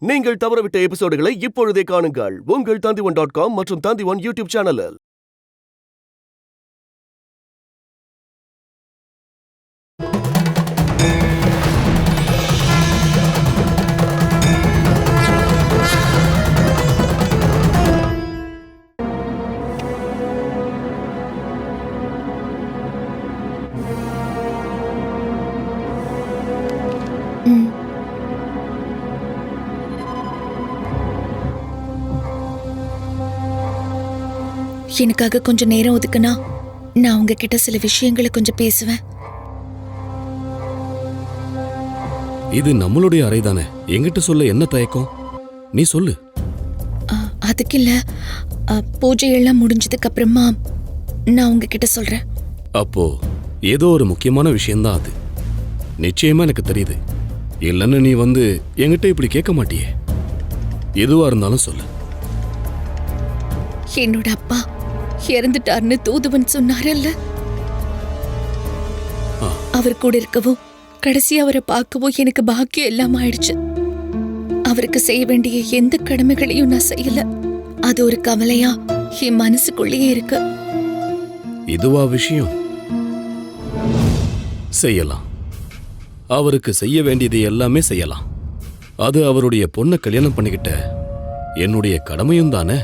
நீங்கள் தவறவிட்ட எபிசோடுகளை இப்பொழுதே காணுங்கள் உங்கள் Tandivan.com மற்றும் Tandivan யூடியூப் சேனலில். எனக்காக கொஞ்சம் நேரம் ஒதுக்குனா நான் உங்ககிட்ட சில விஷயங்களை கொஞ்சம் பேசுவேன். இது நம்மளுடைய அறைதானே, என்கிட்ட சொல்ல என்ன தயக்கம்? நீ சொல்லு. அதுக்கு இல்ல, பூஜை எல்லாம் முடிஞ்சதுக்கு அப்புறமா நான் உங்ககிட்ட சொல்றேன். அப்போ ஏதோ ஒரு முக்கியமான விஷயம்தான் அது. நிச்சயமா எனக்கு தெரியுது. இல்லைன்னு நீ என்கிட்ட இப்படி கேட்க மாட்டியே. எதுவா இருந்தாலும் சொல்லு. என்னோட அப்பா இறந்துட்டார்னு தூதுவன் சொன்னாரல்ல, அவர் கூட இருக்கவோ கடைசி அவரை பார்க்கவோ எனக்கு பாக்கியம் இல்லாம ஆயிடுச்சு. அவருக்கு செய்ய வேண்டிய எந்த கடமைகளையும் நான் செய்யல. அது ஒரு கவலையா என் மனசுக்குள்ளேயே இருக்கு. இதுவா விஷயம்? செய்யலாம். அவருக்கு செய்ய வேண்டியது எல்லாமே செய்யலாம். அது அவருடைய பொண்ணை கல்யாணம் பண்ணிக்கிட்ட என்னுடைய கடமையும் தானே.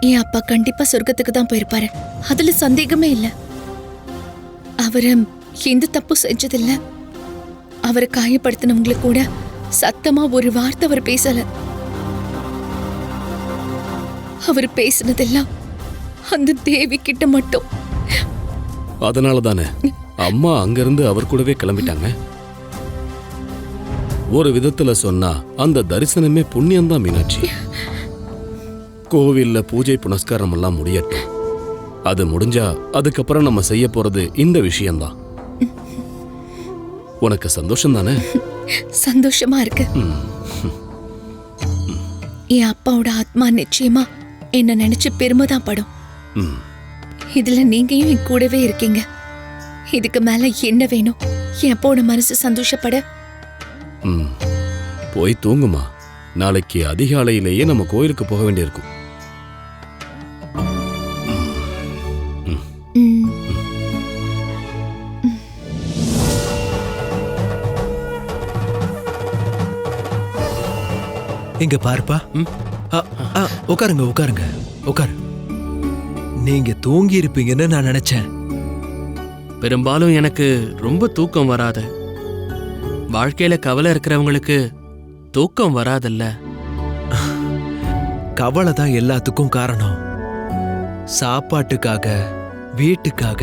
என் அப்பா கண்டிப்பா சொர்க்கத்துக்கு தான் போயிருப்பாரு, அதுல சந்தேகமே இல்ல. அவரு எந்த தப்பு செஞ்சதில்ல. அவரை காயப்படுத்தினவங்களுக்கு கூட சத்தமா ஒரு வார்த்தை அவர் பேசல. அவர் பேசினதெல்லாம் அந்த தேவி கிட்ட மட்டும். அதனால தானே அம்மா அங்கிருந்து அவர் கூடவே கிளம்பிட்டாங்க. ஒரு விதத்துல சொன்னா அந்த தரிசனமே புண்ணியம்தான் மீனாட்சி. கோவில்ல பூஜை புனஸ்காரம் எல்லாம் முடியட்டும். அது முடிஞ்சா அதுக்கப்புறம் நம்ம செய்ய போறது இந்த விஷயம்தான். உனக்கு சந்தோஷம் தானே? சந்தோஷமா இருக்கு. என் அப்பாவோட ஆத்மா நிச்சயமா என்ன நினைச்சு பெருமைதான் படும். இதுல நீங்களும் என் கூடவே இருக்கீங்க. இதுக்கு மேல என்ன வேணும்? என் அப்பாவோட மனசு சந்தோஷப்பட. போய் தூங்குமா. நாளைக்கு அதிகாலையிலேயே நம்ம கோயிலுக்கு போக வேண்டியிருக்கும். இங்க பாருப்பா. உட்காருங்க உட்காருங்க உட்காரு. நீங்க தூங்கி இருப்பீங்கன்னு நான் நினைச்சேன். பெரும்பாலும் எனக்கு ரொம்ப தூக்கம் வராது. வாழ்க்கையில கவலை இருக்கிறவங்களுக்கு தூக்கம் வராதல்ல. கவலை தான் எல்லாத்துக்கும் காரணம். சாப்பாட்டுக்காக, வீட்டுக்காக,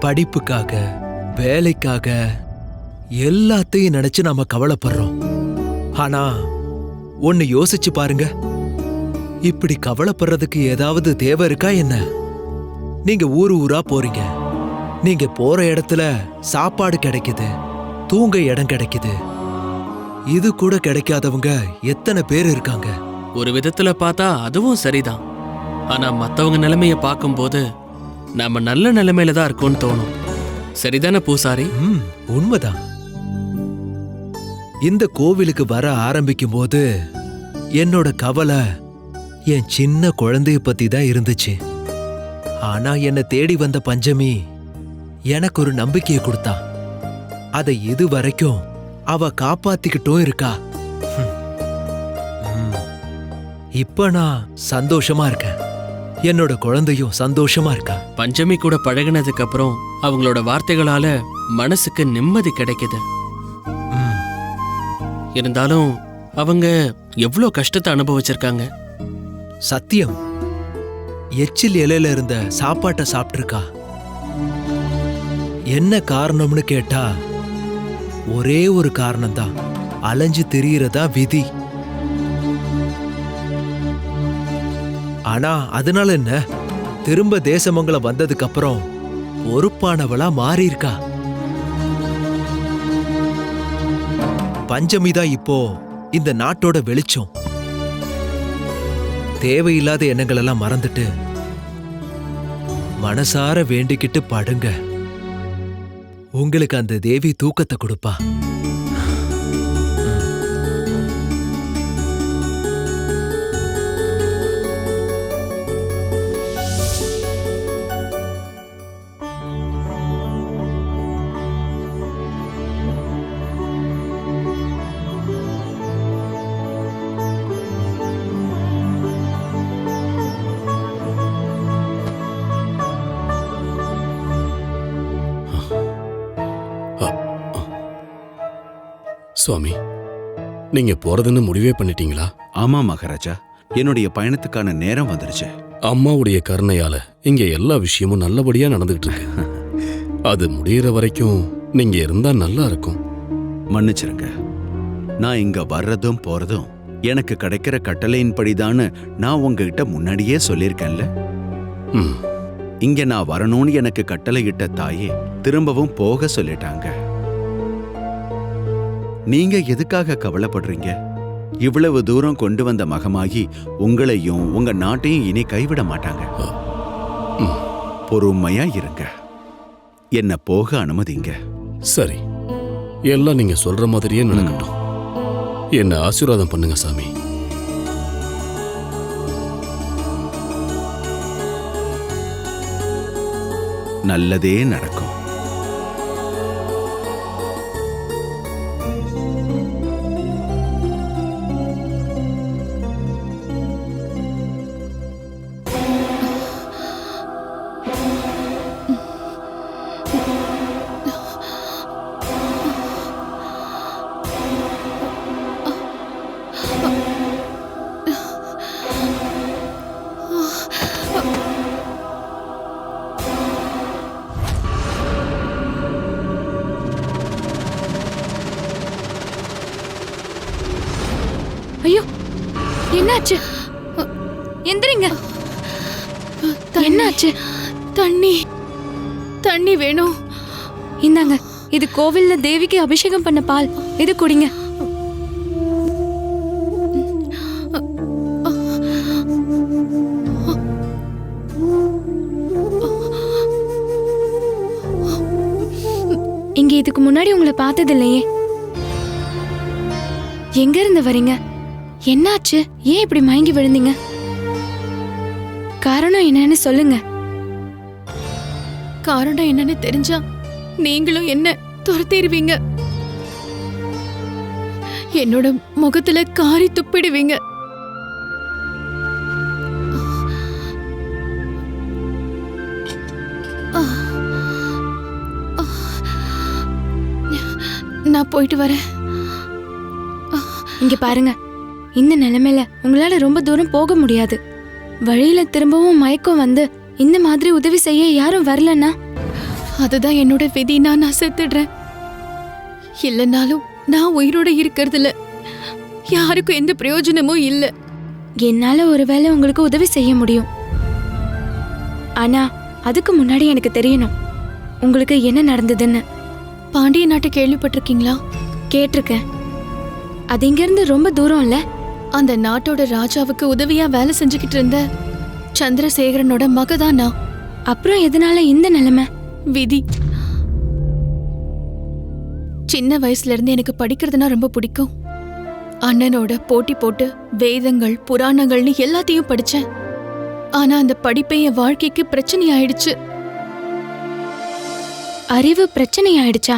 படிப்புக்காக, வேலைக்காக எல்லாத்தையும் நினைச்சு நாம கவலைப்படுறோம். ஆனா ஒன்னு யோசிச்சு பாருங்க, இப்படி கவலைப்படுறதுக்கு ஏதாவது தேவை இருக்கா என்ன? நீங்க ஊர் ஊரா போறீங்க. நீங்க போற இடத்துல சாப்பாடு கிடைக்குது, தூங்க இடம் கிடைக்குது. இது கூட கிடைக்காதவங்க எத்தனை பேர் இருக்காங்க? ஒரு விதத்துல பார்த்தா அதுவும் சரிதான். ஆனா மத்தவங்க நிலைமைய பார்க்கும்போது நாம நல்ல நிலைமையில தான் இருக்கோம்னு தோணும். சரிதானே பூசாரி? உண்மைதான். இந்த கோவிலுக்கு வர ஆரம்பிக்கும் போது என்னோட கவலை என் சின்ன குழந்தைய பத்தி தான் இருந்துச்சு. ஆனா என்னை தேடி வந்த பஞ்சமி எனக்கு ஒரு நம்பிக்கையை கொடுத்தா. அதை இதுவரைக்கும் அவ காப்பாத்திக்கிட்டும் இருக்கா. இப்ப நான் சந்தோஷமா இருக்கேன். என்னோட குழந்தையும் சந்தோஷமா இருக்கா. பஞ்சமி கூட பழகினதுக்கு அப்புறம் அவங்களோட வார்த்தைகளால மனசுக்கு நிம்மதி கிடைக்குது. இருந்தாலும் அவங்க எவ்வளவு கஷ்டத்தை அனுபவிச்சிருக்காங்க. சத்தியம், எச்சில் இலையில இருந்த சாப்பாட்டை சாப்பிட்டிருக்கா. என்ன காரணம்னு கேட்டா ஒரே ஒரு காரணம்தான், அலைஞ்சு திரியறதா விதி. ஆனா அதனால என்ன, திரும்ப தேசமங்கலம் வந்ததுக்கு அப்புறம் பொறுப்பானவளா மாறியிருக்கா. பஞ்சமிதான் இப்போ இந்த நாட்டோட வெளிச்சம். தேவையில்லாத எண்ணங்கள் எல்லாம் மறந்துட்டு மனசார வேண்டிக்கிட்டு படுங்க. உங்களுக்கு அந்த தேவி தூக்கத்தை கொடுப்பா. சுவாமி, நீங்க போறதுன்னு முடிவே பண்ணிட்டீங்களா? ஆமா மகாராஜா, என்னுடைய பயணத்துக்கான நேரம் வந்துருச்சு. அம்மாவுடைய கருணையால இங்க எல்லா விஷயமும் நல்லபடியா நடந்துகிட்டு இருக்கு. அது முடியற வரைக்கும் நீங்க இருந்தா நல்லா இருக்கும். மன்னிச்சிருங்க, நான் இங்க வர்றதும் போறதும் எனக்கு கிடைக்கிற கட்டளையின்படிதான்னு நான் உங்ககிட்ட முன்னாடியே சொல்லியிருக்கேன்ல. ம், இங்க நான் வரணும்னு எனக்கு கட்டளையிட்ட தாயே திரும்பவும் போக சொல்லிட்டாங்க. நீங்க எதுக்காக கவலைப்படுறீங்க? இவ்வளவு தூரம் கொண்டு வந்த மகமாகி உங்களையும் உங்க நாட்டையும் இனி கைவிட மாட்டாங்க. பொறுமையா இருங்க, என்ன போக அனுமதிங்க. சரி, எல்லாம் நீங்க சொல்ற மாதிரியே நடக்கட்டும். என்ன ஆசீர்வாதம் பண்ணுங்க சாமி. நல்லதே நடக்கும். ஐயோ, என்னாச்சு? எந்திரிங்க. என்னாச்சு? தண்ணி தண்ணி வேணும். இந்தாங்க, இது கோவில்ல தேவிக்கு அபிஷேகம் பண்ண பால். இது குடிங்க. இங்க இதுக்கு முன்னாடி உங்களை பார்த்தது இல்லையே. எங்க இருந்து வரீங்க? என்னாச்சு? ஏன் இப்படி மயங்கி விழுந்தீங்க? காரணம் என்னன்னு சொல்லுங்க. காரணம் என்னன்னு தெரிஞ்சா நீங்களும் என்ன துரத்திடுவீங்க. என்னோட முகத்துல காரி துப்பிடுவீங்க. நான் போயிட்டு வரேன். இங்க பாருங்க, இந்த நிலைமையில உங்களால ரொம்ப தூரம் போக முடியாது. வழியில திரும்பவும் மயக்கம் வந்து இந்த மாதிரி உதவி செய்ய யாரும் வரலன்னா அதுதான் என்னோட விதினா நான் செத்துடுறேன். இல்லைனாலும் நான் உயிரோட இருக்கிறதுல யாருக்கும் எந்த பிரயோஜனமும் இல்லை. என்னால ஒருவேளை உங்களுக்கு உதவி செய்ய முடியும். ஆனா அதுக்கு முன்னாடி எனக்கு தெரியணும் உங்களுக்கு என்ன நடந்ததுன்னு. பாண்டிய நாட்டை கேள்விப்பட்டிருக்கீங்களா? கேட்டிருக்கேன். அது இங்கிருந்து ரொம்ப தூரம் இல்ல. அந்த நாட்டோட ராஜாவுக்கு உதவியா வேலை செஞ்சுக்கிட்டு இருந்த சந்திரசேகரனோட மகதான் நான். அப்புறம் எதனால இந்த நிலைமை? விதி. சின்ன வயசுல இருந்து எனக்கு படிக்கிறதுனா ரொம்ப பிடிக்கும். அண்ணனோட போட்டி போட்டு வேதங்கள் புராணங்கள்னு எல்லாத்தையும் படிச்சேன். ஆனா அந்த படிப்பே என் வாழ்க்கைக்கு பிரச்சனை ஆயிடுச்சு. அறிவு பிரச்சனை ஆயிடுச்சா?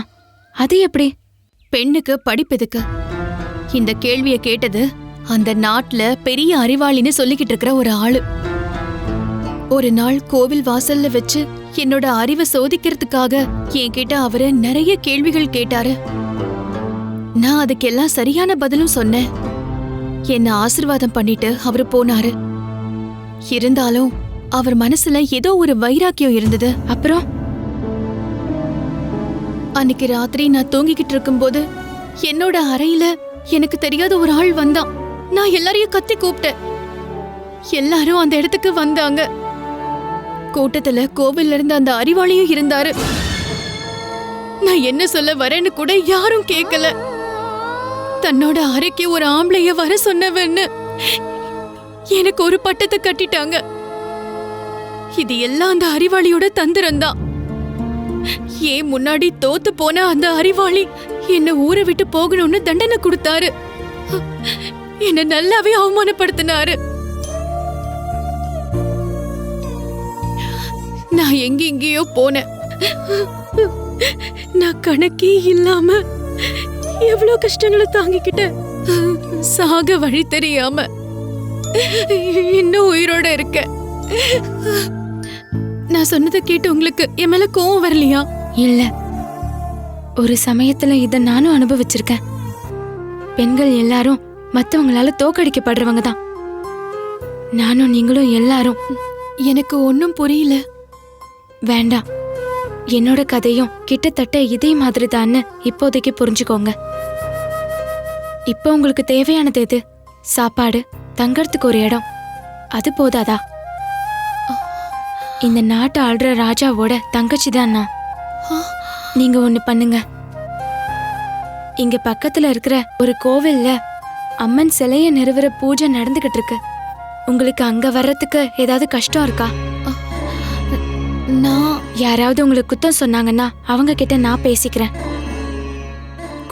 அது எப்படி? பெண்ணுக்கு படிப்பு எதுக்கு? இந்த கேள்விய கேட்டது அந்த நாட்டுல பெரிய அறிவாளின்னு சொல்லிக்கிட்டு இருக்கிற ஒரு ஆளு. ஒரு நாள் கோவில் வாசல்ல வச்சு என்னோட அறிவை சோதிக்கிறதுக்காக என்கிட்ட அவரு நிறைய கேள்விகள் கேட்டாரு. நான் அதுக்கெல்லாம் சரியான பதிலும் சொன்னேன். என்ன ஆசீர்வாதம் பண்ணிட்டு அவரு போனாரு. இருந்தாலும் அவர் மனசுல ஏதோ ஒரு வைராக்கியம் இருந்தது. அப்புறம் அன்னைக்கு ராத்திரி நான் தூங்கிக்கிட்டு இருக்கும்போது என்னோட அறையில எனக்கு தெரியாத ஒரு ஆள் வந்தான். நான் எல்லாரையும் கத்தி கூப்பிட்டேன். எல்லாரும் அந்த இடத்துக்கு வந்தாங்க. கூட்டத்துல கோவில்ல இருந்த அந்த அறிவாளியும் இருந்தாரு. நான் என்ன சொல்ல வரேன்னு கூட யாரும் கேட்கல. தன்னோட அறைக்கு ஒரு ஆம்பளைய வர சொன்னவன்னு எனக்கு ஒரு பட்டத்தை கட்டிட்டாங்க. இது எல்லாம் அந்த அறிவாளியோட தந்திரம்தான். ஏன் முன்னாடி தோத்து போன அந்த அறிவாளி என்ன ஊரை விட்டு போகணும்னு தண்டனை கொடுத்தாரு. என்ன நல்லாவே அவமானப்படுத்தினாரு. நான் எங்கெங்கேயோ போனேன். நான் கணக்கே இல்லாம எவ்வளவு கஷ்டங்களை தாங்கிக்கிட்டேன். சாக வழி தெரியாம இன்னும் உயிரோட இருக்க. நான் சொன்னதை கேட்டு உங்களுக்கு என் மேல கோவம் வரலையா? இல்ல, ஒரு சமயத்துல இத நானும் அனுபவிச்சிருக்கேன். பெண்கள் எல்லாரும் மத்தவங்களால தோக்கடிக்கப்படுறவங்க தான். நானும் நீங்களும் எல்லாரும். எனக்கு ஒன்னும் புரியல. வேண்டாம், என்னோட கதையும் கிட்டத்தட்ட இதே மாதிரி தான்னு இப்போதைக்கு புரிஞ்சுக்கோங்க. இப்போ உங்களுக்கு தேவையானது எது? சாப்பாடு, தங்கறதுக்கு ஒரு இடம், அது போதாதா? இந்த நாட்டை ஆள்ற ராஜாவோட தங்கச்சி தான் நான். நீங்க ஒண்ணு பண்ணுங்க. இங்க பக்கத்துல இருக்கிற ஒரு கோவில்ல அம்மன் சிலைய நிறுவற பூஜை நடந்துகிட்டு இருக்கு. உங்களுக்கு அங்க வர்றதுக்கு ஏதாவது கஷ்டம் இருக்கா? நான் யாராவது உங்களுக்கு குத்தம் சொன்னாங்கன்னா அவங்க கிட்ட நான் பேசிக்கிறேன்.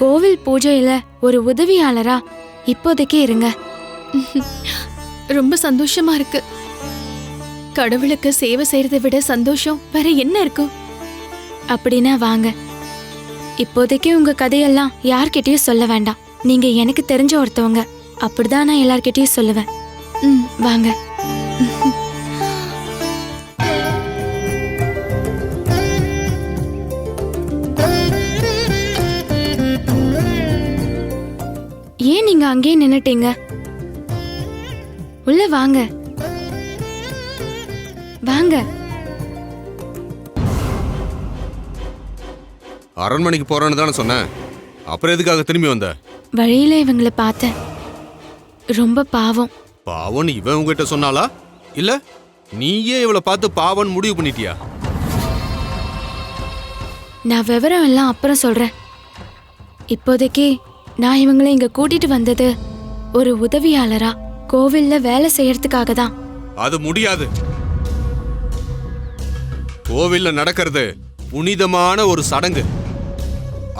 கோவில் பூஜையில ஒரு உதவியாளரா இப்போதைக்கு இருங்க. ரொம்ப சந்தோஷமா இருக்கு. கடவுளுக்கு சேவை செய்யறதை விட சந்தோஷம் வேற என்ன இருக்கும்? அப்படின்னா வாங்க. இப்போதைக்கு உங்க கதையெல்லாம் யார்கிட்டயும் சொல்ல வேண்டாம். நீங்க எனக்கு தெரிஞ்ச ஒருத்தவங்க, அப்படிதான் நான் எல்லார்கிட்டயும் சொல்லுவேன். வாங்க. ஏன் நீங்க அங்கேயே நின்னுட்டீங்க? உள்ள வாங்க வாங்க. அரண்மனைக்கு போறேன்னு தானே சொன்னேன், அப்புறம் எதுக்காக திரும்பி வந்த? வழியில இவங்களை பார்த்தேன். ரொம்ப பாவம். பாவன் இவன் உங்ககிட்ட சொன்னாளா, இல்ல நீயே இவளை பார்த்து பாவன் முடிவு பண்ணிட்டியா? நான் விவரம் எல்லாம் அப்புறம் சொல்றேன். இப்போதைக்கு நான் இவங்களை இங்க கூட்டிட்டு வந்தது ஒரு உதவியாளரா கோவில்ல வேலை செய்யறதுக்காக தான். அது முடியாது. கோவில்ல நடக்கிறது புனிதமான ஒரு சடங்கு.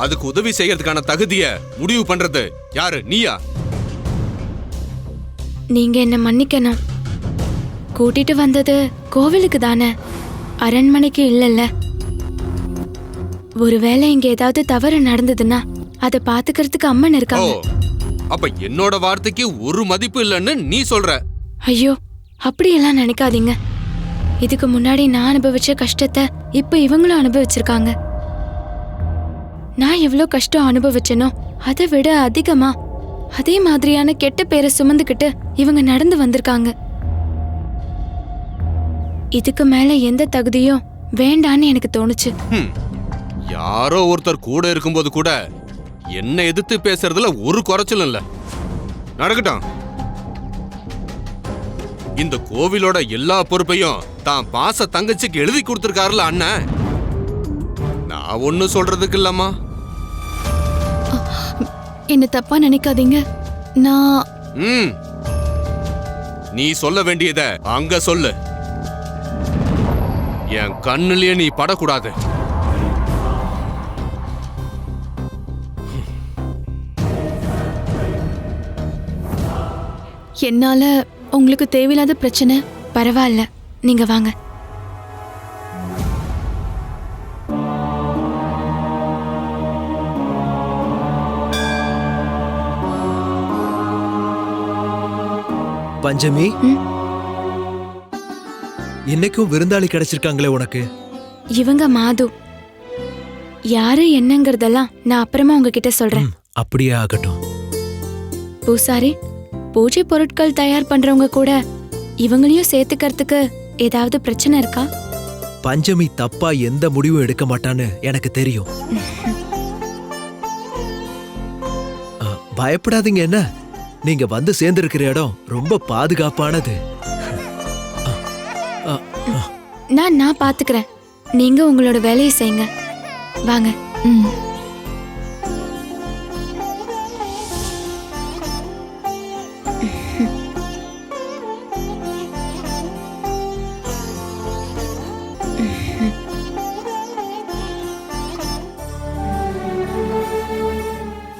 அதுக்கு உதவி செய்யறதுக்கான தகுதிய முடிவு பண்றது யாரு, நீயா? நீங்க என்ன மன்னிக்கணும். கூட்டிட்டு வந்தது கோவிலுக்கு தானே, அரண்மனைக்கு இல்லல்ல. ஒருவேளை இங்க ஏதாவது தவறு நடந்ததுன்னா அதை பாத்துக்கிறதுக்கு அம்மன் ஓ, இருக்காங்க. அப்ப என்னோட வார்த்தைக்கு ஒரு மதிப்பு இல்லைன்னு நீ சொல்ற? ஐயோ, அப்படியெல்லாம் நினைக்காதீங்க. இதுக்கு முன்னாடி நான் அனுபவிச்ச கஷ்டத்தை இப்ப இவங்களும் அனுபவிச்சிருக்காங்க. நான் எவ்வளவு கஷ்டம் அனுபவிச்சனோ அதை விட அதிகமா அதே மாதிரியான கெட்ட பேரை சுமந்துக்கிட்டு இவங்க நடந்து வந்திருக்காங்க. இதுக்கு மேல எந்த தகுதியும் வேண்டான்னு எனக்கு தோணுச்சு. யாரோ ஒருத்தர் கூட இருக்கும்போது கூட என்ன எதிர்த்து பேசுறதுல ஒரு குறைச்சலும் இல்ல. நடக்கட்டும். இந்த கோவிலோட எல்லா பொறுப்பையும் தான் பாச தங்கச்சிக்கு எழுதி கொடுத்திருக்காருல அண்ணன். நான் ஒண்ணு சொல்றதுக்கு இல்லம்மா. என்ன தப்பா நினைக்காதீங்க. நான் நீ சொல்ல வேண்டியத அங்க சொல்லு. என் கண்ணுலயே நீ படக்கூடாது. என்னால உங்களுக்கு தேவையில்லாத பிரச்சனை. பரவாயில்ல, நீங்க வாங்க. பஞ்சமி, இன்னைக்கும் விருந்தாளி கிடைச்சிருக்காங்களே உனக்கு. இவங்க மாது. யாரு என்னங்கறதெல்லாம் நான் அப்புறமா உங்ககிட்ட சொல்றேன். அப்படியே ஆகட்டும். பூசாரி, பூஜை பொருட்கள் தயார் பண்றவங்க கூட இவங்களையும் சேர்த்துக்கிறதுக்கு ஏதாவது பிரச்சனை இருக்கா? பஞ்சமி தப்பா எந்த முடிவும் எடுக்க மாட்டான்னு எனக்கு தெரியும். பயப்படாதீங்க. என்ன, நீங்க வந்து சேர்ந்திருக்கிற இடம் ரொம்ப பாதுகாப்பானது. நான் பாத்துக்கிறேன். நீங்க உங்களோட வேலையை செய்யுங்க. வாங்க.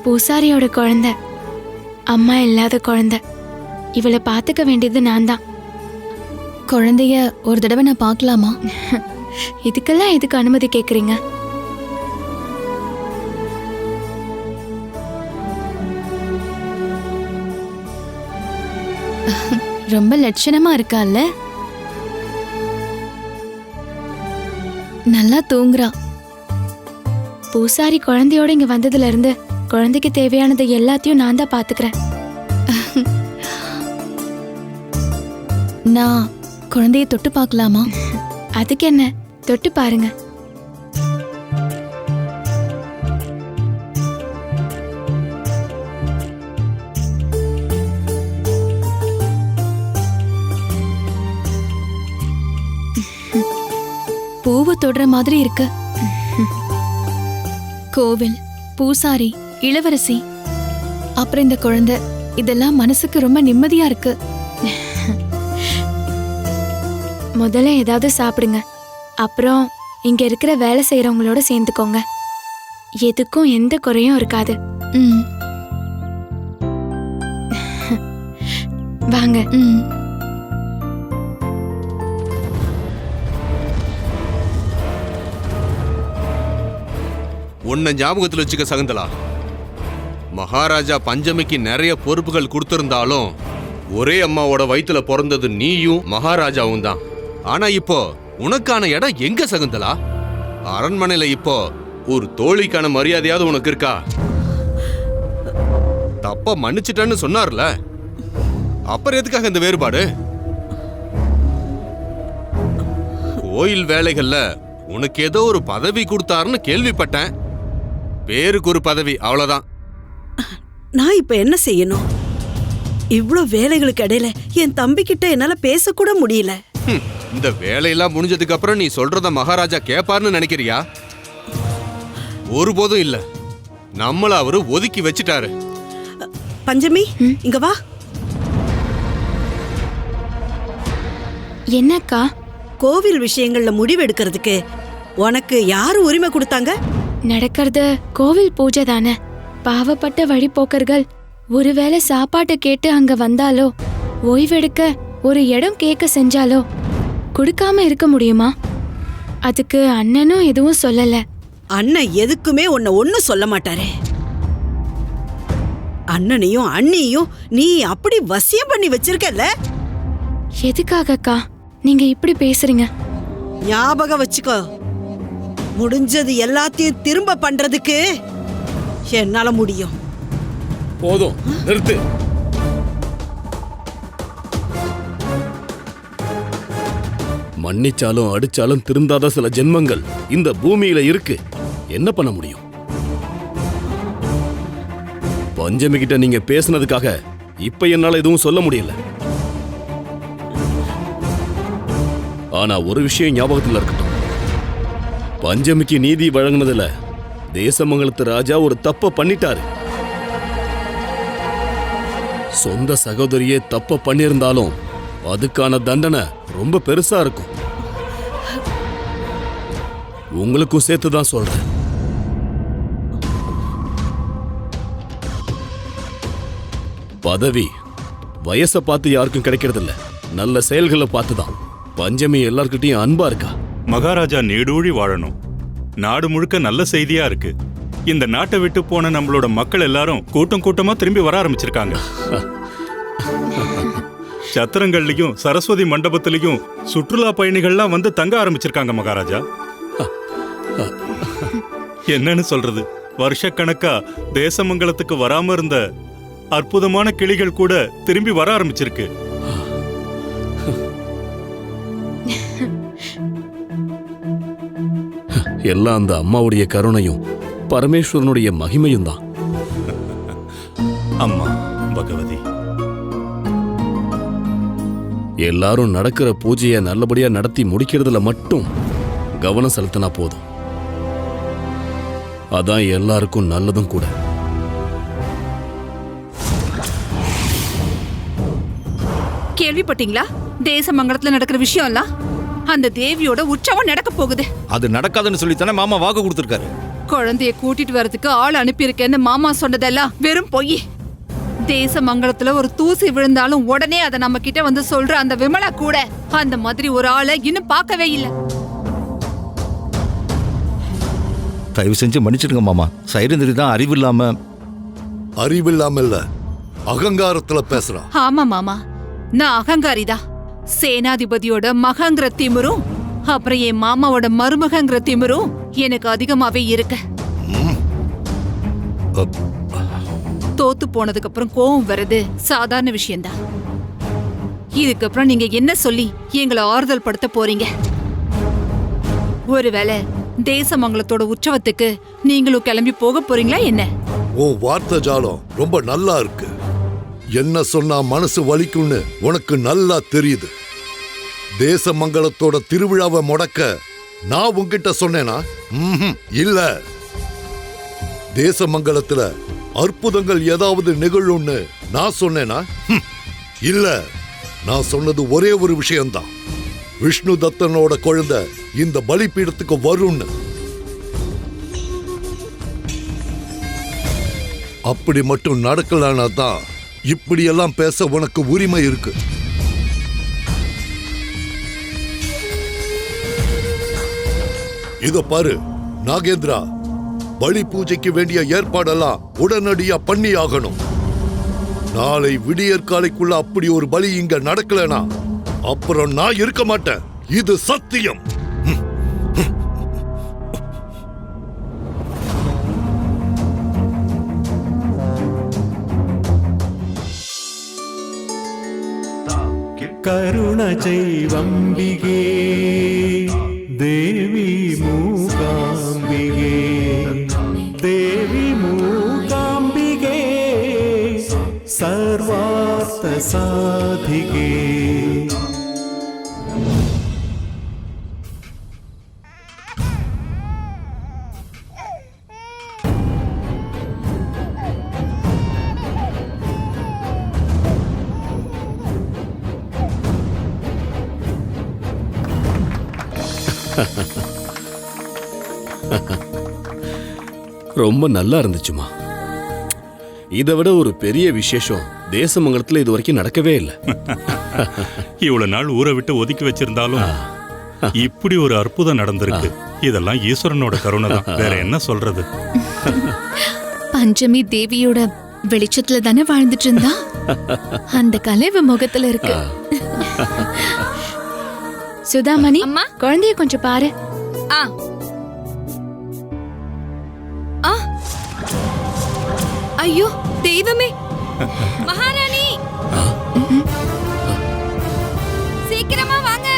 பூசாரியோட குழந்தை, அம்மா இல்லாத குழந்தை. இவளை பாத்துக்க வேண்டியது நான் தான். குழந்தைய ஒரு தடவை நான் பார்க்கலாமா? இதுக்கெல்லாம் எதுக்கு அனுமதி கேக்குறீங்க? ரொம்ப லட்சணமா இருக்கால்ல? நல்லா தூங்குறா. பூசாரி குழந்தையோட இங்க வந்ததுல இருந்து குழந்தைக்கு தேவையானது எல்லாத்தையும் நான் தான் பாத்துக்கிறேன். நான் குழந்தைய தொட்டு பார்க்கலாமா? அதுக்கு என்ன, தொட்டு பாருங்க. பூவை தொடுற மாதிரி இருக்கு. கோவில், பூசாரி, இளவரசி, அப்புறம் இந்த குழந்தை, இதெல்லாம் மனசுக்கு ரொம்ப நிம்மதியா இருக்கு. முதல்ல ஏதாவது சாப்பிடுங்க. அப்புறம் இங்க இருக்கிற வேலை செய்யறவங்களோட சேர்ந்துக்கோங்க. எதுக்கும் எந்த குறையும் இருக்காது. ம். வாங்க. ம். உன்னை ஞாபகத்தில் வச்சுக்க சகுந்தலா. மகாராஜா பஞ்சமிக்கு நிறைய பொறுப்புகள் கொடுத்திருந்தாலும் ஒரே அம்மாவோட வயித்துல பிறந்தது நீயும் மகாராஜாவும் தான். ஆனா இப்போ உனக்கான இடம் எங்க சகுந்தலா? அரண்மனையில இப்போ ஒரு தோழிக்கான மரியாதையாவது உனக்கு இருக்கா? தப்ப மன்னிச்சிட்டேன்னு சொன்னார்ல, அப்புறம் எதுக்காக இந்த வேறுபாடு? கோயில் வேலைகள்ல உனக்கு ஏதோ ஒரு பதவி கொடுத்தாருன்னு கேள்விப்பட்டேன். பேருக்கு ஒரு பதவி, அவ்வளவுதான். நான் இப்ப என்ன செய்யணும்? இவ்ளோ வேலைகளுக்கு இடையில என் தம்பி கிட்ட என்னால பேசக்கூட முடியல. இந்த வேலையெல்லாம் முடிஞ்சதுக்கு அப்புறம் நீ சொல்றத மகாராஜா கேப்பார்னு நினைக்கிறியா? ஒருபோதும் இல்ல. நம்மள அவரு ஒதுக்கி வச்சிட்டாரு. பஞ்சமி, இங்க வா. என்னக்கா? கோவில் விஷயங்கள்ல முடிவெடுக்கிறதுக்கு உனக்கு யாரு உரிமை கொடுத்தாங்க? நடக்கிறது கோவில் பூஜை தானே. பாவப்பட்ட வழிபோக்கர்கள் ஒருவேளை சாப்பாட்டை கேட்டு அங்க வந்தாலோ, ஓய்வெடுக்க ஒரு இடம் கேட்க செஞ்சாலோ கொடுக்காம இருக்க முடியுமா? அதுக்கு அண்ணனும் எதுவும் சொல்லல. அண்ணன் எதுக்குமே உன்னை ஒன்னும் சொல்ல மாட்டாரே. அண்ணனையும் அண்ணியும் நீ அப்படி வசியம் பண்ணி வச்சிருக்கல. எதுக்காகக்கா நீங்க இப்படி பேசுறீங்க? ஞாபகம் வச்சுக்கோ, முடிஞ்சது எல்லாத்தையும் திரும்ப பண்றதுக்கு என்னால முடியும். போதும், நிறுத்து. மன்னிச்சாலும் அடிச்சாலும் திருந்தாத சில ஜென்மங்கள் இந்த பூமியில இருக்கு. என்ன பண்ண முடியும்? பஞ்சமி கிட்ட நீங்க பேசுனதுக்காக இப்ப என்னால எதுவும் சொல்ல முடியல. ஆனா ஒரு விஷயம் ஞாபகத்துல இருக்கட்டும். பஞ்சமிக்கு நீதி வழங்கினதுல தேசமங்கலத்து ராஜா ஒரு தப்ப பண்ணிட்டாரு. சொந்த சகோதரியே தப்ப பண்ணியிருந்தாலும் அதுக்கான தண்டனை ரொம்ப பெருசா இருக்கும். உங்களுக்கும் சேர்த்துதான் சொல்றேன். பதவி வயசை பார்த்து யாருக்கும் கிடைக்கிறது இல்ல, நல்ல செயல்களை பார்த்துதான். பஞ்சமி எல்லார்கிட்டயும் அன்பா இருக்கா. மகாராஜா நீடூழி வாழணும். நாடு முழுக்க நல்ல செய்தியா இருக்கு. இந்த நாட்டை விட்டு போன நம்மளோட மக்கள் எல்லாரும் கூட்டம் கூட்டமா திரும்பி வர ஆரம்பிச்சிருக்காங்க. சத்திரங்கள்லயும் சரஸ்வதி மண்டபத்திலையும் சுற்றுலா பயணிகள்லாம் வந்து தங்க ஆரம்பிச்சிருக்காங்க மகாராஜா. என்னன்னு சொல்றது, வருஷக்கணக்கா தேசமங்கலத்துக்கு வராம இருந்த அற்புதமான கிளிகள் கூட திரும்பி வர ஆரம்பிச்சிருக்கு. எல்லாம் அந்த அம்மாவுடைய கருணையும் பரமேஸ்வரனுடைய மகிமையும் தான். அம்மா பகவதி, எல்லாரும் நடக்கிற பூஜையை நல்லபடியா நடத்தி முடிக்கிறதுல மட்டும் கவனம் செலுத்தினா போதும். அதான் எல்லாருக்கும் நல்லதும் கூட. கேள்விப்பட்டீங்களா? தேசமங்கலத்துல நடக்கிற விஷயம் எல்லாம் அந்த தேவியோட உற்சவம் நடக்க போகுது. அது நடக்காதுன்னு சொல்லித்தானே மாமா வாக்கு கொடுத்திருக்காரு. குழந்தைய கூட்டிட்டு வரதுக்கு ஆள் அனுப்பியிருக்கேன்னு மாமா சொன்னதெல்லாம் வெறும் பொய். தேசமங்கலத்துல ஒரு தூசி விழுந்தாலும் உடனே அதை நம்ம கிட்ட வந்து சொல்ற அந்த விமலா கூட அந்த மாதிரி ஒரு ஆளை இன்னும் பார்க்கவே இல்லை. தயவு செஞ்சு மன்னிச்சிடுங்க மாமா. சைரந்திரி தான் அறிவில்லாம இல்ல, அகங்காரத்துல பேசுறான். ஆமா மாமா, நான் அகங்காரிதான். சேனாதிபதியோட மகங்கிற திமிரும் அப்புறம் என் மாமாவோட மருமகங்கிற திமிரும் எனக்கு அதிகமாவே இருக்கு. தோத்து போனதுக்கு அப்புறம் கோவம் வர்றது சாதாரண விஷயம்தான். இதுக்கப்புறம் நீங்க என்ன சொல்லி எங்களை ஆறுதல் படுத்த போறீங்க? ஒருவேளை தேசமங்கலத்தோட உற்சவத்துக்கு நீங்களும் கிளம்பி போக போறீங்களா என்ன? உன் வார்த்தை ஜாலம் ரொம்ப நல்லா இருக்கு. என்ன சொன்னா மனசு வலிக்கும்னு உனக்கு நல்லா தெரியுது. தேசமங்கலத்தோட திருவிழாவை முடக்க நான் உன்கிட்ட சொன்னேனா? இல்ல. தேசமங்கலத்துல அற்புதங்கள் ஏதாவது நிகழும்னு நான் சொன்னேனா? இல்ல. நான் சொன்னது ஒரே ஒரு விஷயம்தான். விஷ்ணு தத்தனோட குழந்தை இந்த பலிபீடத்துக்கு வரும்னு. அப்படி மட்டும் நடக்கலனா தான் இப்படியெல்லாம் பேச உனக்கு உரிமை இருக்கு. இத பாரு நாகேந்திரா, பலி பூஜைக்கு வேண்டிய ஏற்பாடெல்லாம் உடனடியா பண்ணி ஆகணும். நாளை விடியற்காலைக்குள்ள அப்படி ஒரு பலி இங்க நடக்கலனா அப்புறம் நான் இருக்க மாட்டேன். இது சத்தியம். கருண செய்வம்பிகே தேவி மூகாம்பிகே தேவி மூகாம்பிகே சர்வார்த்த சாதிகே. ரொம்ப நல்லா இருந்துச்சுமா. இதை விட ஒரு பெரிய விசேஷம் தேசமங்கலத்துல இது வரைக்கும் நடக்கவே இல்லை. இவ்வளவு நாள் ஊரை விட்டு ஒதுக்கி வச்சிருந்தாலும் இப்படி ஒரு அற்புதம் நடந்திருக்கு. இதெல்லாம் ஈஸ்வரனோட கருணை தான். வேற என்ன சொல்றது? பஞ்சமி தேவியோட வெளிச்சத்துல தானே வாழ்ந்துட்டு இருந்தா. அந்த கலைவு முகத்துல இருக்கு. சுதாமணி, குழந்தைய கொஞ்சம் பாரு. ஐயோ தெய்வமே! மகாராணி சீக்கிரமா வாங்க.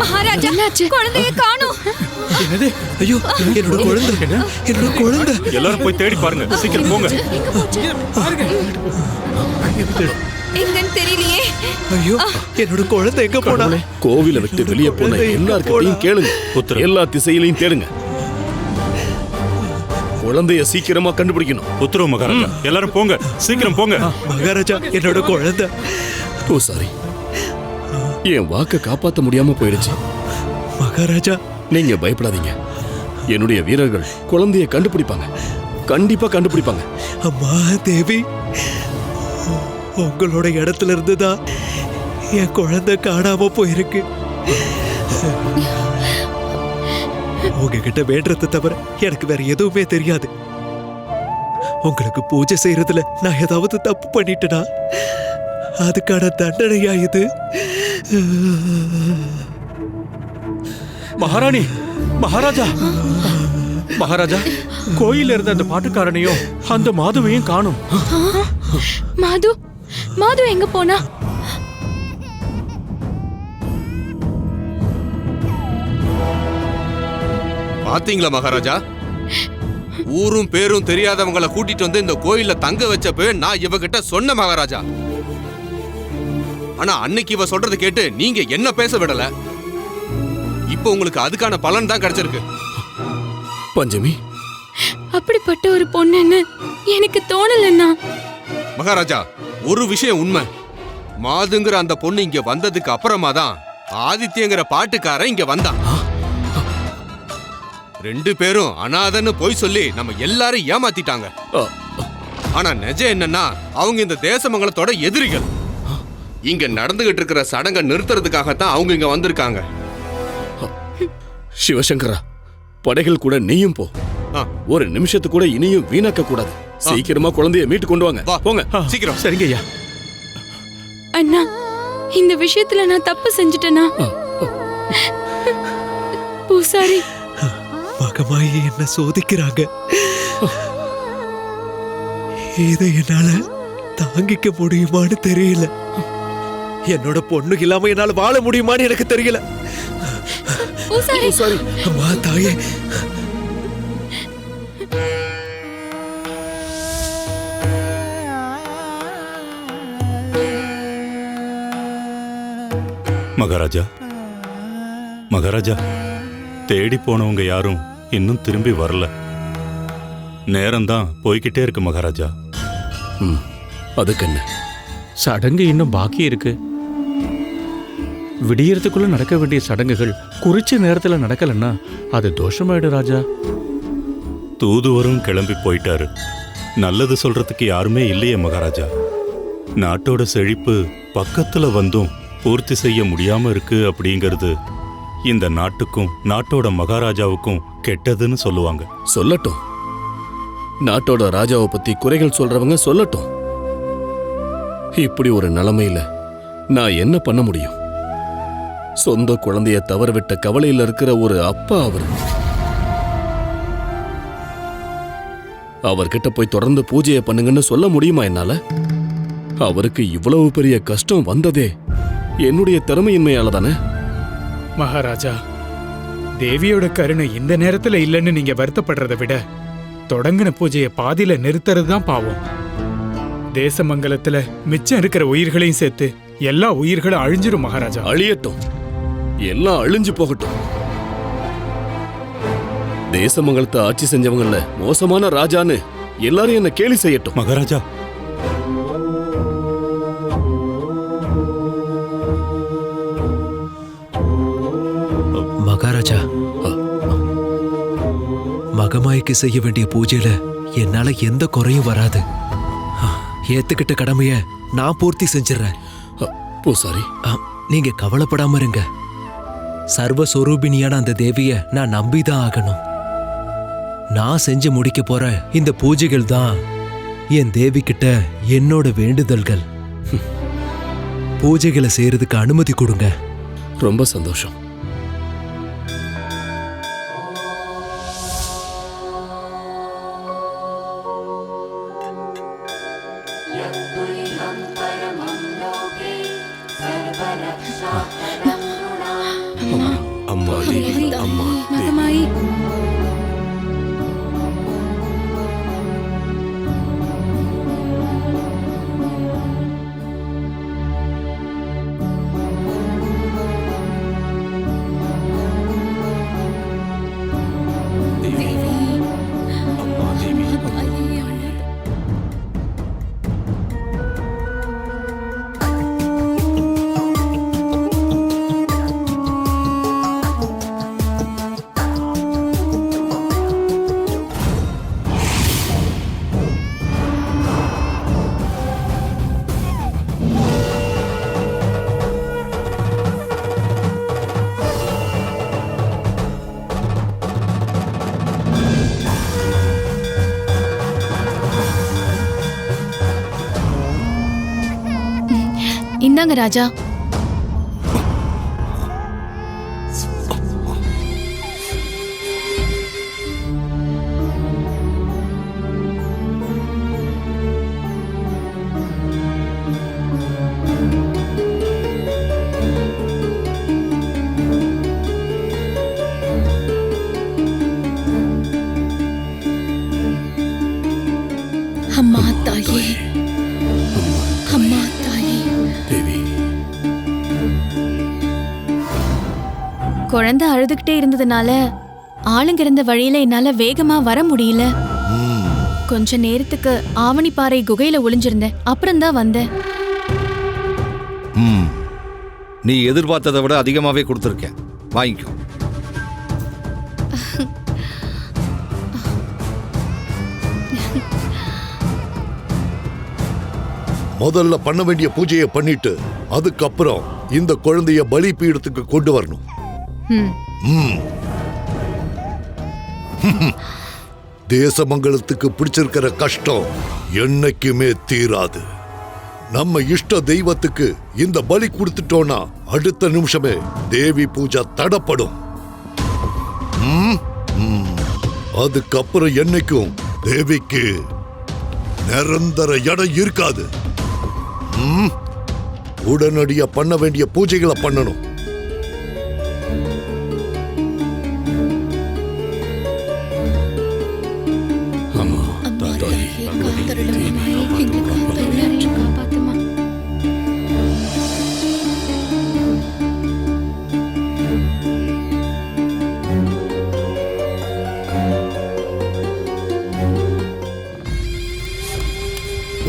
மகாராஜா, குழந்தைய காணோம். என்னது? ஐயோ, என்னோட குழந்தை, என்னோட குழந்தை. எல்லாரும் போய் தேடி பாருங்க, சீக்கிரம் போங்க. எங்கன்னு தெரியலையே. ஐயோ, என்னோட குழந்தை எங்க போனா? கோவிலை விட்டு வெளியே போன எல்லார்கிட்டையும் கேளுங்க. எல்லா திசையிலையும் தேடுங்க. குழந்தைய சீக்கிரமா கண்டுபிடிக்கணும். உத்தரவு மகாராஜா. எல்லாரும் போங்க, சீக்கிரம் போங்க. மகாராஜா, என்னோட குழந்தை. ஓ சாரி, என் வாக்க காப்பாத்த முடியாம போயிடுச்சு. மகாராஜா, நீங்க பயப்படாதீங்க. என்னுடைய வீரர்கள் குழந்தைய கண்டுபிடிப்பாங்க. கண்டிப்பா கண்டுபிடிப்பாங்க. அம்மா தேவி, உங்களோட இடத்துல இருந்துதான் என் குழந்தை காணாம போயிருக்கு. உங்ககிட்ட வேண்டத்தை தவிர எனக்கு வேற எதுவுமே தெரியாது. உங்களுக்கு பூஜை செய்யறதுல நான் ஏதாவது தப்பு பண்ணிட்டேனா அதுக்கான தண்டனையா இது? மகாராணி, மகாராஜா, மகாராஜா, கோயில இருந்த அந்த பாட்டுக்காரனையும் அந்த மாதுவையும் காணும். மாது, மாது எங்க போனா? பாத்தீங்களா மகாராஜா, ஊரும் பேரும் தெரியாதவங்களை கூட்டிட்டு வந்து இந்த கோயில்ல தங்க வச்சப்ப நான் இவகிட்ட சொன்ன மகாராஜா. ஆனா அன்னைக்கு இவ சொல்றதை கேட்டு நீங்க என்ன பேச விடல. இப்போ உங்களுக்கு அதுக்கான பலன் தான் கிடைச்சிருக்கு. பஞ்சமி, அப்படிப்பட்ட ஒரு பொண்ணுன்னு எனக்கு தோணலன்னா. மகாராஜா, ஒரு விஷயம் உண்மை. மாதுங்கிற அந்த பொண்ணு இங்க வந்ததுக்கு அப்புறமா தான் ஆதித்யங்கிற பாட்டுக்காரன் இங்க வந்தான். ரெண்டு பேரும் அனாதன்னு போய் சொல்லி நம்ம எல்லாரும் ஏமாத்திட்டாங்க. ஆனா நிஜம் என்னன்னா அவங்க இந்த தேசமங்கலத்தோட எதிரிகள். இங்க நடந்துகிட்டு இருக்கிற சடங்கை நிறுத்துறதுக்காகத்தான் அவங்க இங்க வந்திருக்காங்க. சிவசங்கரா, படைகள் கூட நீயும் போ. ஒரு நிமிஷத்து கூட இனியும் வீணாக்க கூடாது. சீக்கிரமா குழந்தைய மீட்டு கொண்டு வாங்க. போங்க சீக்கிரம். சரிங்க ஐயா. அண்ணா, இந்த விஷயத்துல நான் தப்பு செஞ்சுட்டேனா? பூசாரி, மகமாயி என்ன சோதிக்கிறாங்க. இதை என்னால தாங்கிக்க முடியுமான்னு தெரியல. என்னோட பொண்ணு இல்லாம என்னால வாழ முடியுமான்னு எனக்கு தெரியல. பூசாரி, அம்மா தாயே, மகாராஜா, மகாராஜா, தேடி போனவங்க யாரும் இன்னும் திரும்பி வரல. நேரம்தான் போய்கிட்டே இருக்கு மகாராஜா. அதுக்கு என்ன? சடங்கு இன்னும் பாக்கி இருக்கு. விடியறதுக்குள்ள நடக்க வேண்டிய சடங்குகள் குறிச்ச நேரத்துல நடக்கலன்னா அது தோஷமாயிடு ராஜா. தூதுவரும் கிளம்பி போயிட்டாரு. நல்லது சொல்றதுக்கு யாருமே இல்லையே மகாராஜா. நாட்டோட செழிப்பு பக்கத்துல வந்தும் பூர்த்தி செய்ய முடியாம இருக்கு அப்படிங்கிறது இந்த நாட்டுக்கும் நாட்டோட மகாராஜாவுக்கும் கெட்டதுன்னு சொல்லுவாங்க. சொல்லட்டும். நாட்டோட ராஜாவை பத்தி குறைகள் சொல்றவங்க சொல்லட்டும். இப்படி ஒரு நிலைமையில நான் என்ன பண்ண முடியும்? சொந்த குழந்தைய தவறவிட்ட கவலையில் இருக்கிற ஒரு அப்பா அவர்கிட்ட போய் தொடர்ந்து பூஜையை பண்ணுங்கன்னு சொல்ல முடியுமா என்னால? அவருக்கு இவ்வளவு பெரிய கஷ்டம் வந்ததே என்னுடைய திறமையின்மையால தானே. மகாராஜா, தேவியோட கருணை இந்த நேரத்துல இல்லைன்னு நீங்க வருத்தப்படுறதை விட தொடங்கின பூஜையை பாதியில நிறுத்துறது தான் பாவம். தேசமங்கலத்துல மிச்சம் இருக்கிற உயிர்களையும் சேர்த்து எல்லா உயிர்களும் அழிஞ்சிரும் மகாராஜா. அழியட்டும், எல்லாம் அழிஞ்சு போகட்டும். தேசமங்கலத்தை ஆட்சி செஞ்சவங்கள மோசமான ராஜான்னு எல்லாரும் என்ன கேலி செய்யட்டும். மகாராஜா, மகாராஜா, மகமாய்க்கு செய்ய வேண்டிய பூஜையில என்னால எந்த குறையும் வராது. ஏத்துக்கிட்ட கடமைய நான் பூர்த்தி செஞ்சிடறேன். பூசாரி, நீங்க கவலைப்படாம இருங்க. சர்வஸ்வரூபிணியான அந்த தேவிய நான் நம்பிதான் ஆகணும். நான் செஞ்சு முடிக்க போற இந்த பூஜைகள் தான் என் தேவி கிட்ட என்னோட வேண்டுதல்கள். பூஜைகளை செய்யறதுக்கு அனுமதி கொடுங்க. ரொம்ப சந்தோஷம். அம்மா தேவி, அம்மா மகமாயி, இந்தாங்க ராஜா. அம்மா தாயே, அம்மா தாயே. தேவி, குழந்தை அழுதுகிட்டே இருந்ததுனால ஆளுங்க இருந்த வழியில என்னால வேகமா வர முடியல. கொஞ்ச நேரத்துக்கு ஆவணிப்பாறை குகையில ஒளிஞ்சிருந்தேன். அப்புறம்தான் வந்தேன். நீ எதிர்பார்த்ததை விட அதிகமாவே கொடுத்துருக்கேன், வாங்கிக்கோ. முதல்ல பண்ண வேண்டிய பூஜையை பண்ணிட்டு அதுக்கப்புறம் இந்த குழந்தைய பலி பீடத்துக்கு கொண்டு வரணும். தேசமங்கலத்துக்கு பிடிச்சிருக்கிற கஷ்டம் என்னைக்குமே தீராது. நம்ம இஷ்ட தெய்வத்துக்கு இந்த பலி கொடுத்துட்டோம்னா அடுத்த நிமிஷமே தேவி பூஜை தடப்படும். அதுக்கப்புறம் என்னைக்கும் தேவிக்கு நிரந்தர இடம் இருக்காது. உடனடியா பண்ண வேண்டிய பூஜைகளை பண்ணணும்.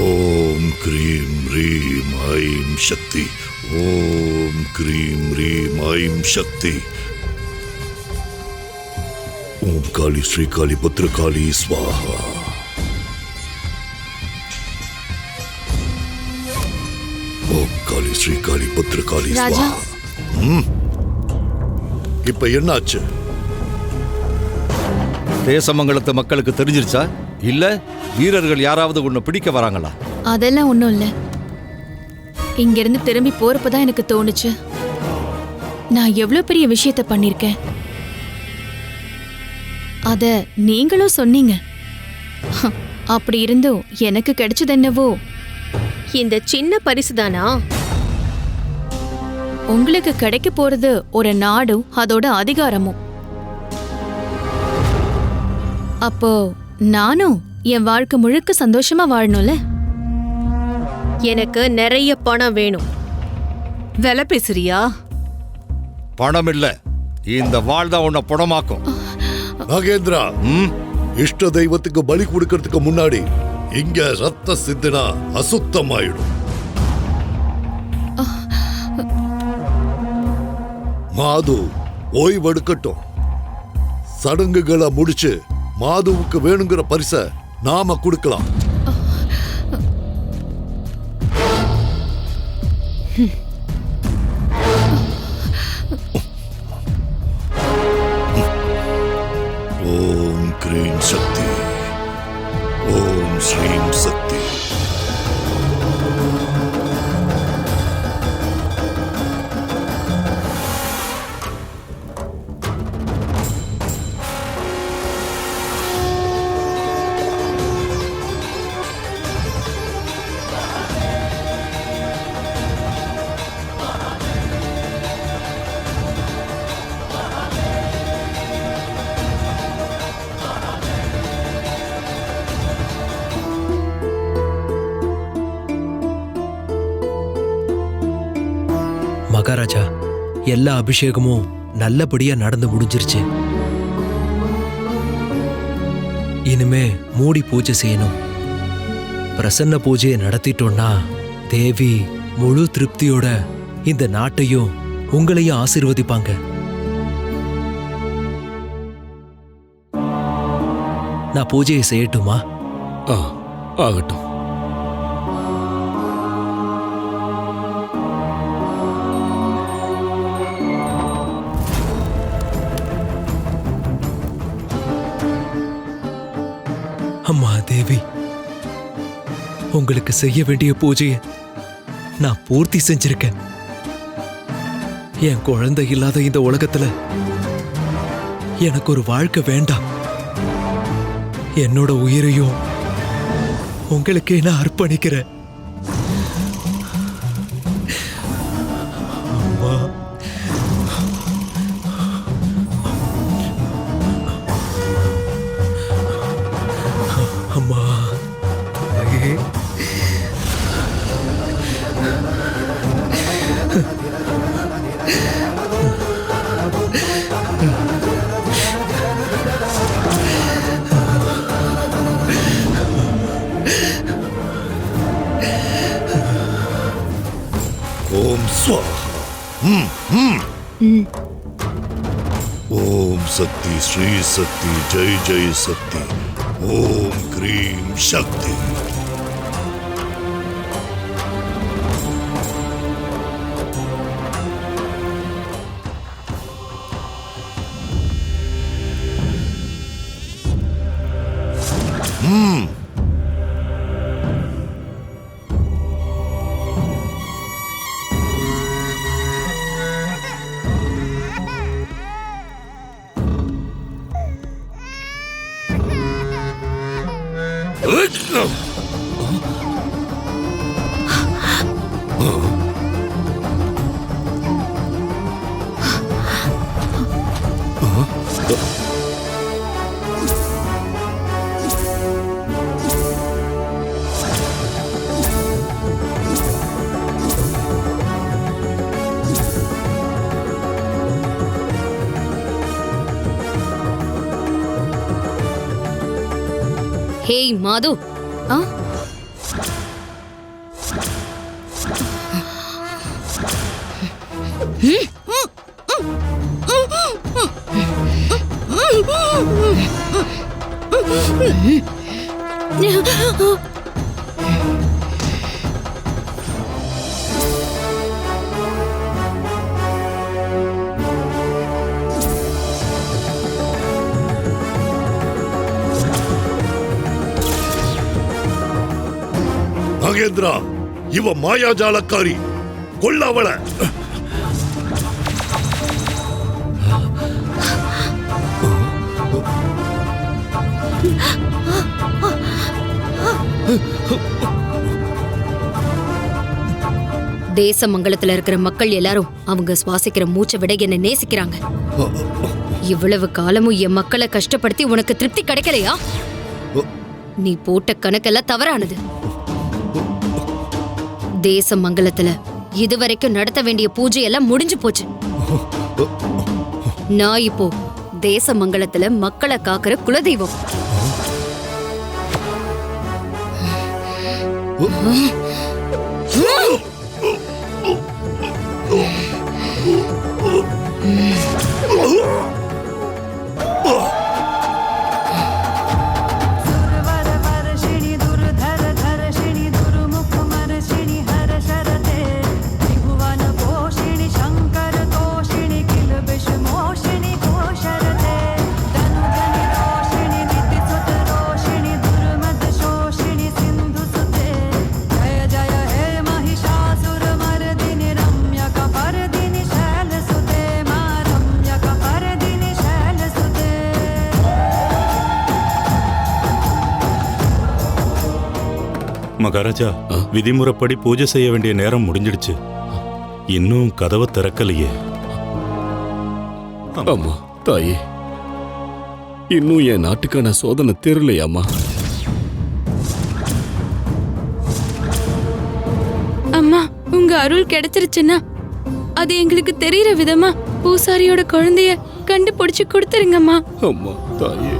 ஓம் க்ரீம் ரீம் ஐம் சக்தி. ஓம் க்ரீம் ரீம் ஐம் சக்தி. ஓம் காளி ஸ்ரீ காளி பத்ரகாளி ஸ்வாஹா. ஓம் காளி ஸ்ரீ காளி பத்ரகாளி ராஜா. ஸ்வாஹா. இப்ப என்னாச்சு? தேசமங்கலத்து மக்களுக்கு தெரிஞ்சிருச்சா இல்ல வீரர்கள் யாராவது உன்னை பிடிக்க வராங்களா? அதெல்லாம் ஒண்ணும் இல்ல. இங்கிருந்து திரும்பி போறப்பதான் எனக்கு தோணுச்சு நான் எவ்வளவு பெரிய விஷயத்த பண்ணிருக்கேன். அத நீங்களும் சொன்னீங்க. அப்படி இருந்தும் எனக்கு கிடைச்சது என்னவோ இந்த சின்ன பரிசுதானா? உங்களுக்கு கிடைக்க போறது ஒரு நாடும் அதோட அதிகாரமும். அப்போ நானும் என் வாழ்க்கை முழுக்க சந்தோஷமா வாழணும்ல. எனக்கு நிறைய பணம் வேணும். விலை பேசுறியா? பணம் இல்ல, இந்த வாழ் தான் உன்னை பணமாக்கும். நாகேந்திரா, இஷ்ட தெய்வத்துக்கு பலி கொடுக்கறதுக்கு முன்னாடி இங்க ரத்த சிந்தினா அசுத்தமாயிடும். மாது ஓய்வெடுக்கட்டும். சடங்குகளை முடிச்சு மாதுவுக்கு வேணுங்கிற பரிச நாம கொடுக்கலாம். ஓம் க்ரீம் சக்தி. ஓம் ஸ்ரீம் சக்தி. மகாராஜா, எல்லா அபிஷேகமும் நல்லபடியா நடந்து முடிஞ்சிருச்சு. இனிமே மூடி பூஜை செய்யணும். பிரசன்ன பூஜையை நடத்திட்டோம்னா தேவி முழு திருப்தியோட இந்த நாட்டையும் உங்களையும் ஆசீர்வதிப்பாங்க. நான் பூஜையை செய்யட்டுமா? ஆகட்டும். அம்மா தேவி, உங்களுக்கு செய்ய வேண்டிய பூஜையை நான் பூர்த்தி செஞ்சிருக்கேன். என் குழந்தை இல்லாத இந்த உலகத்துல எனக்கு ஒரு வாழ்க்கை வேண்டாம். என்னோட உயிரையும் உங்களுக்கே நான் அர்ப்பணிக்கிறேன். அம்மா, அம்மா, தாயே. ஓம் ஸ்வாஹா. ஓம் சக்தி ஸ்ரீ சக்தி ஜெய் ஜெய் சக்தி. ஓம் க்ரீம் சக்தி. ஹேய் மாது, நாகேந்திரா, இவ மாயாஜாலக்காரி, கொல்ல அவள. தேசமங்கலத்துல இருக்கிற மக்கள் எல்லாரும் அவங்க சுவாசிக்கிற மூச்சை விட என்ன நேசிக்கிறாங்க. இவ்வளவு காலமும் என் மக்களை கஷ்டப்படுத்தி உனக்கு திருப்தி கிடைக்கலையா? நீ போட்ட கணக்கெல்லாம் தவறானது. தேசமங்கலத்துல இதுவரைக்கும் நடத்த வேண்டிய பூஜை எல்லாம் முடிஞ்சு போச்சு. நான் இப்போ தேசமங்கலத்துல மக்களை காக்கிற குலதெய்வம். மகாராஜா, விதிமுறைப்படி பூஜை செய்ய வேண்டிய நேரம் முடிஞ்சிடுச்சு. இன்னும் கதவை திறக்கலையே. அம்மா தாயே, இன்னும் என் நாட்டுக்கான சோதனை தெரியலையாம்மா? அம்மா, உங்க அருள் கிடைச்சிருச்சுன்னா அது எங்களுக்கு தெரியற விதமா பூசாரியோட குழந்தைய கண்டுபிடிச்சு கொடுத்துருங்கம்மா. அம்மா தாயே,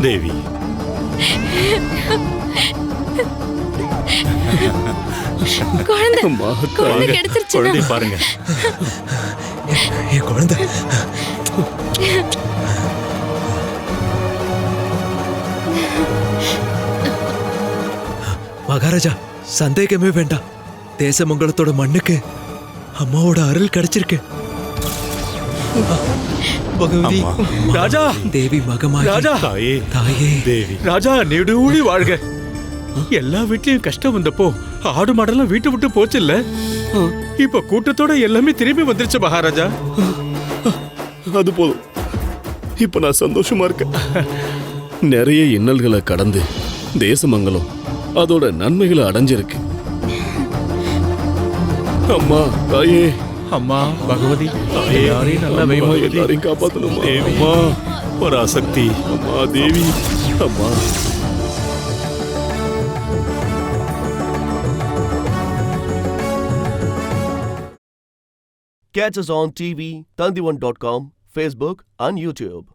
தேவி, குழந்தை கிடைச்சிருச்சு. குழந்தை பாருங்க. என் குழந்தை. மகாராஜா, சந்தேகமே வேண்டாம். தேசமங்கலத்தோட மண்ணுக்கு அம்மாவோட அருள் கிடைச்சிருக்கு. பகவதி, ராஜா, தேவி மகமாயி, ராஜா, தாயே, தாயே, தேவி, ராஜா நெடுூழி வாழ்க. எல்லா வீட்லயும் கஷ்டம் வந்தப்போ ஆடு மாடெல்லாம் வீட்டை விட்டு போச்சு இல்ல? இப்ப கூட்டத்தோட எல்லாமே திரும்பி வந்துருச்சு மகாராஜா. அது போதும். இப்ப நான் சந்தோஷமா இருக்கேன். நிறைய இன்னல்களை கடந்து தேசமங்கலம் அதோட நன்மைகளை அடைஞ்சிருக்கு. அம்மா தாயே, அம்மா பகவதி, எல்லாரையும் நல்லா அம்மா, எல்லாரையும் காப்பாத்தணும். தேவிமா, பராசக்தி, அம்மா தேவி, அம்மா. Catch us on TV, Tandivan.com, Facebook and YouTube.